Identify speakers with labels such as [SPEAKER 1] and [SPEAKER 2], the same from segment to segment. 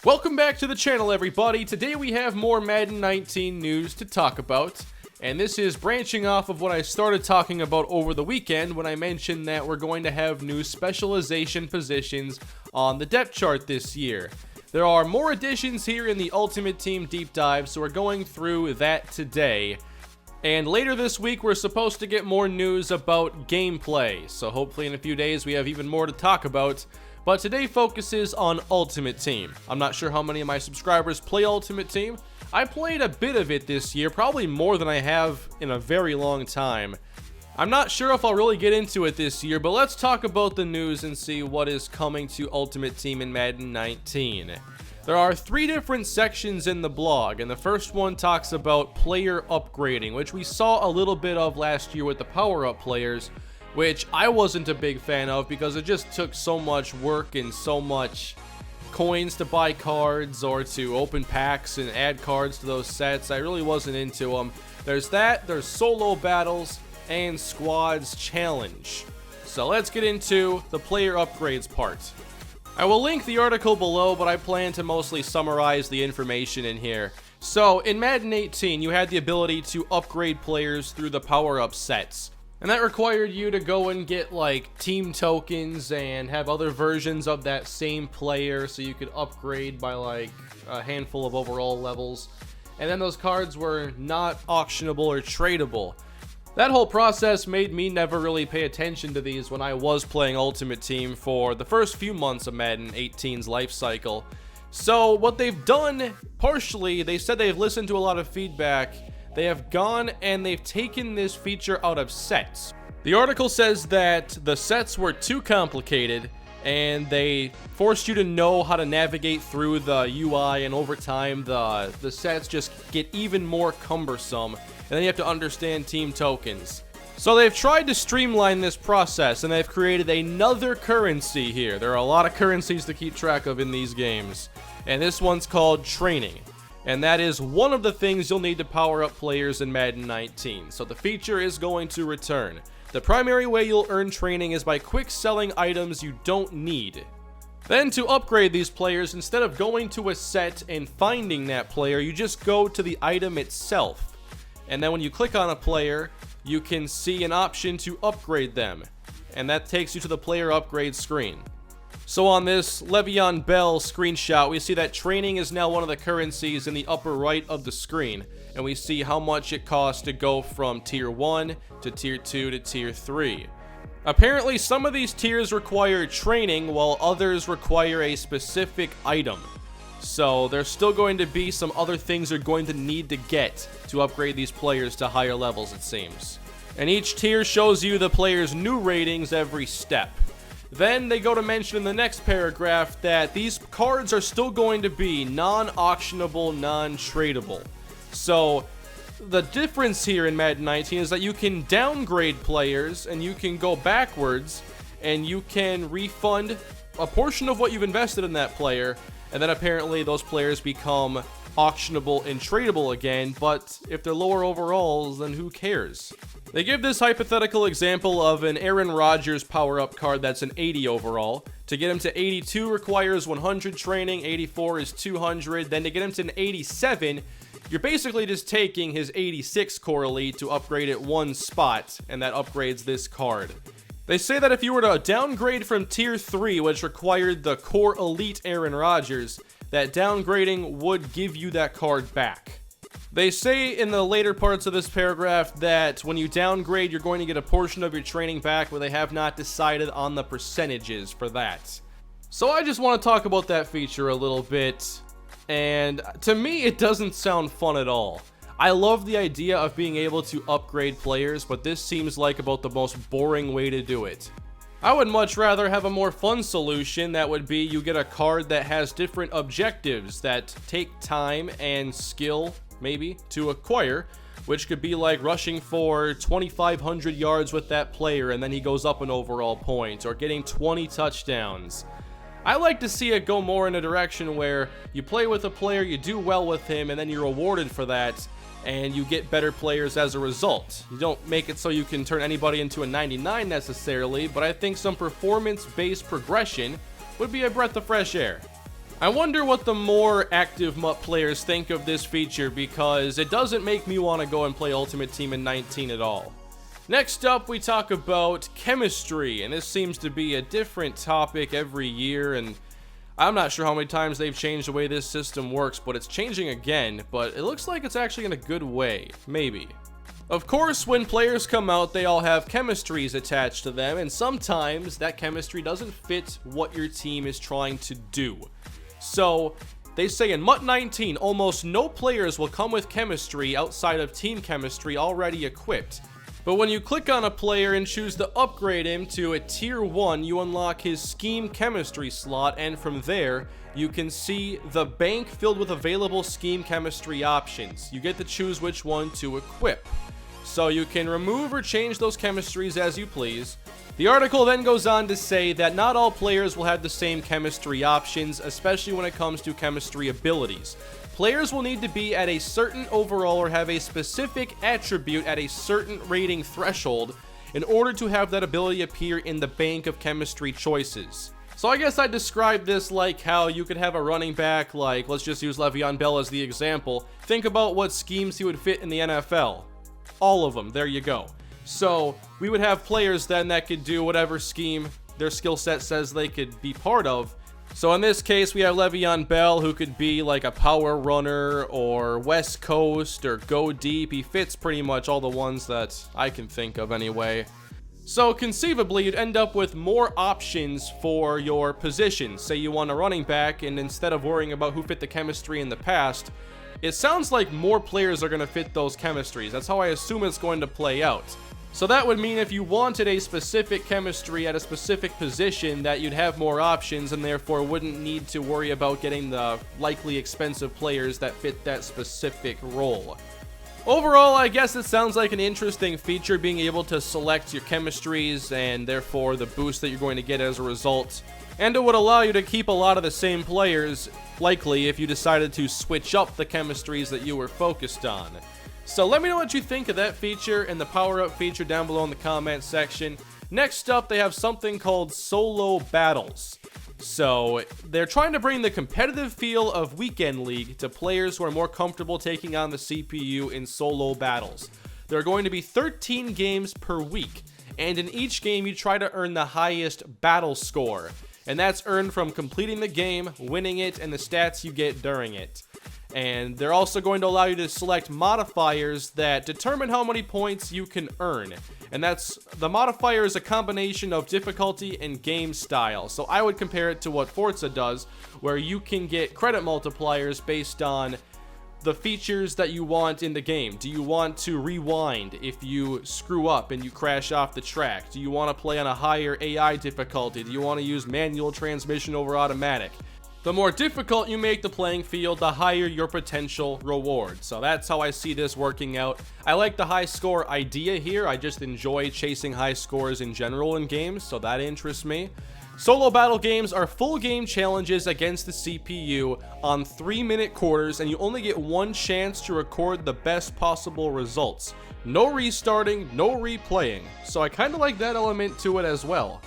[SPEAKER 1] Welcome back to the channel, everybody. Today we have more Madden 19 news to talk about, and this is branching off of what I started talking about over the weekend when I mentioned that we're going to have new specialization positions on the depth chart this year. There are more additions here in the Ultimate Team Deep Dive, so we're going through that today. And later this week, we're supposed to get more news about gameplay, so hopefully in a few days we have even more to talk about. But today focuses on Ultimate Team. I'm not sure how many of my subscribers play Ultimate Team. I played a bit of it this year, probably more than I have in a very long time. I'm not sure if I'll really get into it this year, but let's talk about the news and see what is coming to Ultimate Team in Madden 19. There are 3 different sections in the blog, and the first one talks about player upgrading, which we saw a little bit of last year with the power-up players, which I wasn't a big fan of because it just took so much work and so much coins to buy cards or to open packs and add cards to those sets. I really wasn't into them. There's that, there's solo battles, and squads challenge. So let's get into the player upgrades part. I will link the article below, but I plan to mostly summarize the information in here. So in Madden 18, you had the ability to upgrade players through the power-up sets. And that required you to go and get like team tokens and have other versions of that same player so you could upgrade by like a handful of overall levels. And then those cards were not auctionable or tradable. That whole process made me never really pay attention to these when I was playing Ultimate Team for the first few months of Madden 18's life cycle. So what they've done, partially, they said they've listened to a lot of feedback. They have gone and they've taken this feature out of sets. The article says that the sets were too complicated and they forced you to know how to navigate through the UI, and over time the sets just get even more cumbersome, and then you have to understand team tokens. So they've tried to streamline this process and they've created another currency here. There are a lot of currencies to keep track of in these games, and this one's called training. And that is one of the things you'll need to power up players in Madden 19. So the feature is going to return. The primary way you'll earn training is by quick selling items you don't need. Then to upgrade these players, instead of going to a set and finding that player, you just go to the item itself. And then when you click on a player, you can see an option to upgrade them. And that takes you to the player upgrade screen. So on this Le'Veon Bell screenshot, we see that training is now one of the currencies in the upper right of the screen. And we see how much it costs to go from tier 1 to tier 2 to tier 3. Apparently some of these tiers require training while others require a specific item. So there's still going to be some other things you're going to need to get to upgrade these players to higher levels, it seems. And each tier shows you the player's new ratings every step. Then they go to mention in the next paragraph that these cards are still going to be non-auctionable, non-tradable. So the difference here in Madden 19 is that you can downgrade players and you can go backwards and you can refund a portion of what you've invested in that player, and then apparently those players become auctionable and tradable again, but if they're lower overalls, then who cares? They give this hypothetical example of an Aaron Rodgers power-up card that's an 80 overall. To get him to 82 requires 100 training, 84 is 200, then to get him to an 87, you're basically just taking his 86 core elite to upgrade it one spot, and that upgrades this card. They say that if you were to downgrade from tier 3, which required the core elite Aaron Rodgers, that downgrading would give you that card back. They say in the later parts of this paragraph that when you downgrade, you're going to get a portion of your training back, but they have not decided on the percentages for that. So I just want to talk about that feature a little bit, and to me it doesn't sound fun at all. I love the idea of being able to upgrade players, but this seems like about the most boring way to do it. I would much rather have a more fun solution that would be you get a card that has different objectives that take time and skill, maybe, to acquire, which could be like rushing for 2,500 yards with that player and then he goes up an overall point, or getting 20 touchdowns. I like to see it go more in a direction where you play with a player, you do well with him, and then you're rewarded for that, and you get better players as a result. You don't make it so you can turn anybody into a 99 necessarily, but I think some performance-based progression would be a breath of fresh air. I wonder what the more active MUT players think of this feature, because it doesn't make me want to go and play Ultimate Team in 19 at all. Next up, we talk about chemistry, and this seems to be a different topic every year, and I'm not sure how many times they've changed the way this system works, but it's changing again, but it looks like it's actually in a good way, maybe. Of course, when players come out, they all have chemistries attached to them, and sometimes that chemistry doesn't fit what your team is trying to do. So, they say in MUT 19, almost no players will come with chemistry outside of team chemistry already equipped. But when you click on a player and choose to upgrade him to a tier 1, you unlock his scheme chemistry slot, and from there, you can see the bank filled with available scheme chemistry options. You get to choose which one to equip. So you can remove or change those chemistries as you please. The article then goes on to say that not all players will have the same chemistry options, especially when it comes to chemistry abilities. Players will need to be at a certain overall or have a specific attribute at a certain rating threshold in order to have that ability appear in the bank of chemistry choices. So I guess I'd describe this like how you could have a running back, like, let's just use Le'Veon Bell as the example. Think about what schemes he would fit in the NFL. All of them, there you go. So we would have players then that could do whatever scheme their skill set says they could be part of. So in this case, we have Le'Veon Bell, who could be like a power runner or West Coast or go deep. He fits pretty much all the ones that I can think of anyway. So conceivably, you'd end up with more options for your position. Say you want a running back, and instead of worrying about who fit the chemistry in the past, it sounds like more players are going to fit those chemistries. That's how I assume it's going to play out. So that would mean if you wanted a specific chemistry at a specific position, that you'd have more options and therefore wouldn't need to worry about getting the likely expensive players that fit that specific role. Overall, I guess it sounds like an interesting feature, being able to select your chemistries and therefore the boost that you're going to get as a result. And it would allow you to keep a lot of the same players, likely, if you decided to switch up the chemistries that you were focused on. So let me know what you think of that feature and the power-up feature down below in the comment section. Next up, they have something called solo battles. So they're trying to bring the competitive feel of Weekend League to players who are more comfortable taking on the CPU in solo battles. There are going to be 13 games per week, and in each game you try to earn the highest battle score. And that's earned from completing the game, winning it, and the stats you get during it. And they're also going to allow you to select modifiers that determine how many points you can earn. And the modifier is a combination of difficulty and game style. So I would compare it to what Forza does, where you can get credit multipliers based on the features that you want in the game. Do you want to rewind if you screw up and you crash off the track? Do you want to play on a higher AI difficulty? Do you want to use manual transmission over automatic? The more difficult you make the playing field, the higher your potential reward. So that's how I see this working out. I like the high score idea here. I just enjoy chasing high scores in general in games, so that interests me. Solo battle games are full game challenges against the CPU on 3-minute quarters, and you only get one chance to record the best possible results. No restarting, no replaying. So I kind of like that element to it as well.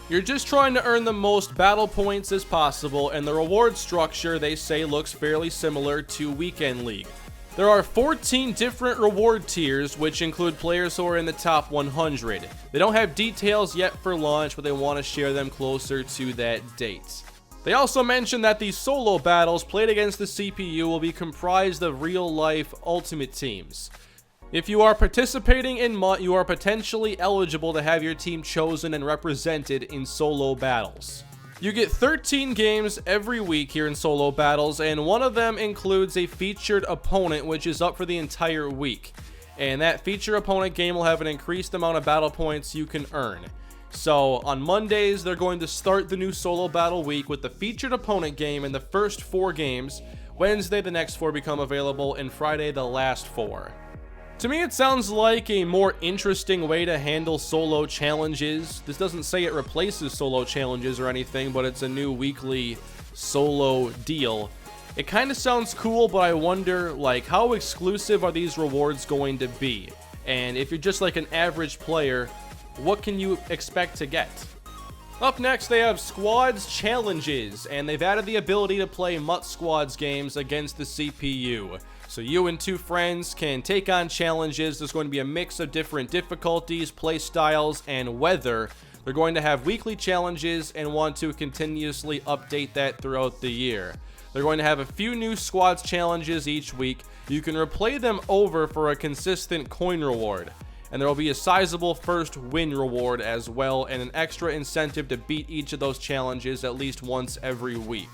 [SPEAKER 1] You're just trying to earn the most battle points as possible, and the reward structure, they say, looks fairly similar to Weekend League. There are 14 different reward tiers, which include players who are in the top 100. They don't have details yet for launch, but they want to share them closer to that date. They also mention that these solo battles played against the CPU will be comprised of real-life Ultimate Teams. If you are participating in MUT, you are potentially eligible to have your team chosen and represented in solo battles. You get 13 games every week here in solo battles, and one of them includes a featured opponent, which is up for the entire week. And that featured opponent game will have an increased amount of battle points you can earn. So on Mondays, they're going to start the new solo battle week with the featured opponent game in the first 4 games. Wednesday, the next 4 become available, and Friday, the last 4. To me, it sounds like a more interesting way to handle solo challenges. This doesn't say it replaces solo challenges or anything, but it's a new weekly solo deal. It kind of sounds cool, but I wonder, like, how exclusive are these rewards going to be? And if you're just like an average player, what can you expect to get? Up next, they have Squads Challenges, and they've added the ability to play MUT Squads games against the CPU. So you and 2 friends can take on challenges. There's going to be a mix of different difficulties, play styles, and weather. They're going to have weekly challenges and want to continuously update that throughout the year. They're going to have a few new Squads challenges each week. You can replay them over for a consistent coin reward. And there will be a sizable first win reward as well, and an extra incentive to beat each of those challenges at least once every week.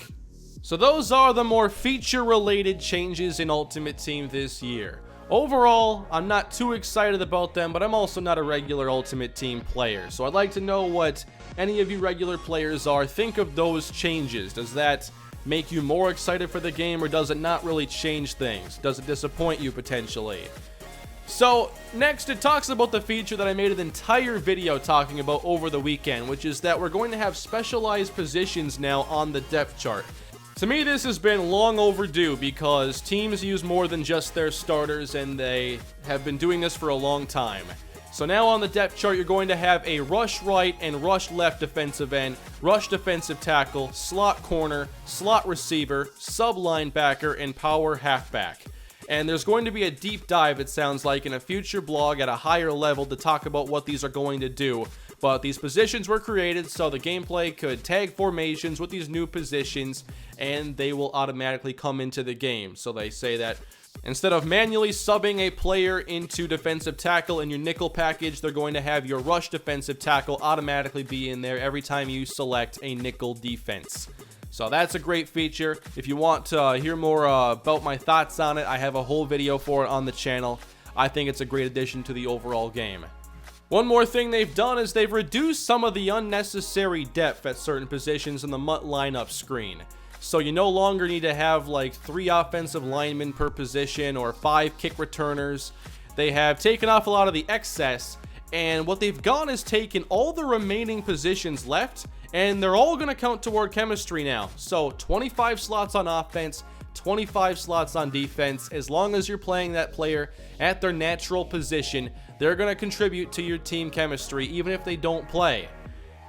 [SPEAKER 1] So those are the more feature-related changes in Ultimate Team this year. Overall, I'm not too excited about them, but I'm also not a regular Ultimate Team player. So I'd like to know what any of you regular players are. Think of those changes. Does that make you more excited for the game, or does it not really change things? Does it disappoint you potentially? So next, it talks about the feature that I made an entire video talking about over the weekend, which is that we're going to have specialized positions now on the depth chart. To me, this has been long overdue because teams use more than just their starters, and they have been doing this for a long time. So now on the depth chart, you're going to have a rush right and rush left defensive end, rush defensive tackle, slot corner, slot receiver, sub linebacker, and power halfback. And there's going to be a deep dive, it sounds like, in a future blog at a higher level to talk about what these are going to do. But these positions were created so the gameplay could tag formations with these new positions, and they will automatically come into the game. So they say that instead of manually subbing a player into defensive tackle in your nickel package, they're going to have your rush defensive tackle automatically be in there every time you select a nickel defense. So that's a great feature. If you want to hear more about my thoughts on it, I have a whole video for it on the channel. I think it's a great addition to the overall game. One more thing they've done is they've reduced some of the unnecessary depth at certain positions in the MUT lineup screen. So you no longer need to have like 3 offensive linemen per position or 5 kick returners. They have taken off a lot of the excess, and what they've done is taken all the remaining positions left, and they're all going to count toward chemistry now. So 25 slots on offense, 25 slots on defense. As long as you're playing that player at their natural position, they're going to contribute to your team chemistry even if they don't play.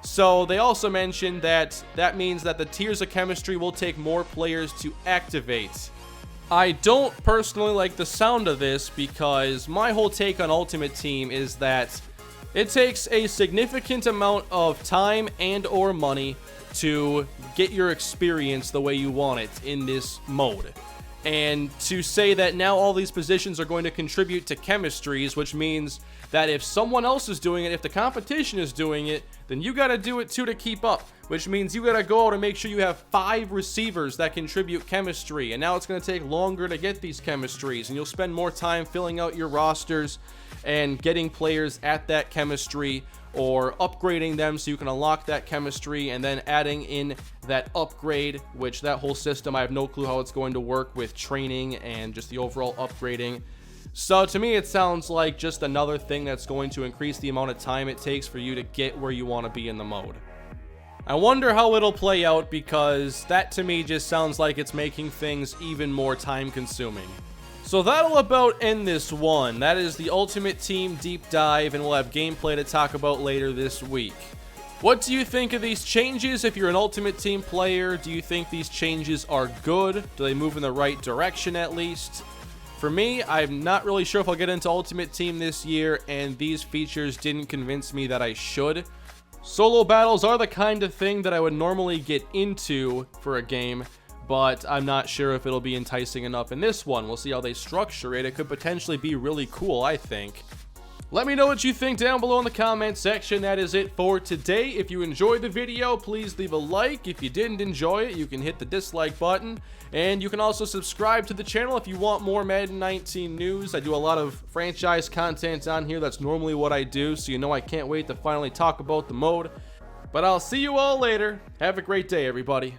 [SPEAKER 1] So they also mentioned that that means that the tiers of chemistry will take more players to activate. I don't personally like the sound of this because my whole take on Ultimate Team is that it takes a significant amount of time and or money to get your experience the way you want it in this mode. And to say that now all these positions are going to contribute to chemistries, which means that if someone else is doing it, if the competition is doing it, then you got to do it too to keep up, which means you got to go out and make sure you have 5 receivers that contribute chemistry. And now it's going to take longer to get these chemistries, and you'll spend more time filling out your rosters and getting players at that chemistry, or upgrading them so you can unlock that chemistry, and then adding in that upgrade, which that whole system, I have no clue how it's going to work with training and just the overall upgrading. So to me, it sounds like just another thing that's going to increase the amount of time it takes for you to get where you want to be in the mode. I wonder how it'll play out, because that to me just sounds like it's making things even more time consuming. So that'll about end this one. That is the Ultimate Team deep dive, and we'll have gameplay to talk about later this week. What do you think of these changes? If you're an Ultimate Team player, do you think these changes are good? Do they move in the right direction at least? For me, I'm not really sure if I'll get into Ultimate Team this year, and these features didn't convince me that I should. Solo battles are the kind of thing that I would normally get into for a game, but I'm not sure if it'll be enticing enough in this one. We'll see how they structure it. It could potentially be really cool, I think. Let me know what you think down below in the comment section. That is it for today. If you enjoyed the video, please leave a like. If you didn't enjoy it, you can hit the dislike button. And you can also subscribe to the channel if you want more Madden 19 news. I do a lot of franchise content on here. That's normally what I do, so you know I can't wait to finally talk about the mode. But I'll see you all later. Have a great day, everybody.